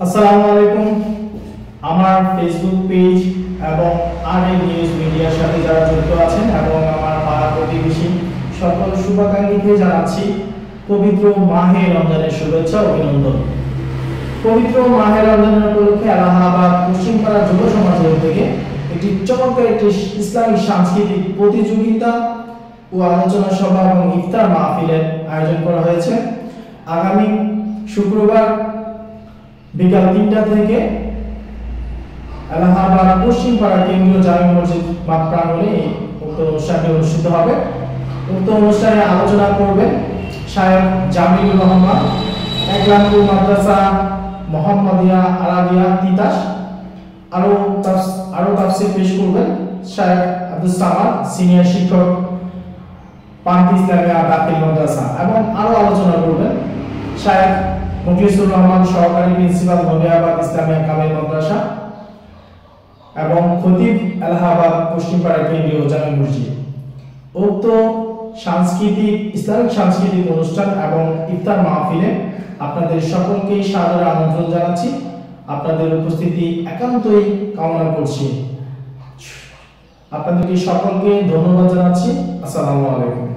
আসসালামু আলাইকুম। আমার ফেসবুক পেজ এবং আরএ নিউজ মিডিয়ার সাথে যারা যুক্ত আছেন এবং আমার পাড়া প্রতিবেশী সকল শুভাকাঙ্ক্ষীকে জানাচ্ছি পবিত্র মাহে রমজানের শুভেচ্ছা ও অভিনন্দন। পবিত্র মাহে রমজানের উপলক্ষে এলাহাবাদ পশ্চিমপাড়া যুব সমাজের থেকে একটি চমৎকার একটি ইসলামিক সাংস্কৃতিক প্রতিযোগিতা ও আলোচনা সভা এবং ইফতার মাহফিলের আয়োজন করা হয়েছে। আগামী শুক্রবার বিকাল ৩টা থেকে এলাহাবাদ পশ্চিমপাড়া কেন্দ্রীয় জামে মসজিদ মাঠ প্রাঙ্গণে এই উক্ত অনুষ্ঠানটি অনুষ্ঠিত হবে। উক্ত অনুষ্ঠানে আলোচনা করবেন শায়েখ জামিলুর রহমান, একলামপুর মাদ্রাসা মোহাম্মদিয়া আরাবিয়া তিতাস। আরো তাফসীর পেশ করবেন শায়েখ আব্দুস সামাদ, সিনিয়র শিক্ষক, পান্তি ইসলামিয়া দাখিল মাদ্রাসা। এবং আরো আলোচনা করবেন শায়েখ মুখলিসুর রহমান, সহকারী প্রিন্সিপাল, নবিয়াবাদ ইসলামিয়া কামিল মাদ্রাসা এবং খতিব এলাহাবাদ পশ্চিমপাড়া কেন্দ্রীয় জামে মসজিদ। উক্ত ইসলামিক সাংস্কৃতিক অনুষ্ঠান এবং ইফতার মাহফিলে আপনাদের সকলকেই সাদরে আমন্ত্রণ জানাচ্ছি। আপনাদের উপস্থিতি একান্তই কামনা করছি। আপনাদেরকে সকলকে ধন্যবাদ জানাচ্ছি। আসসালামু আলাইকুম।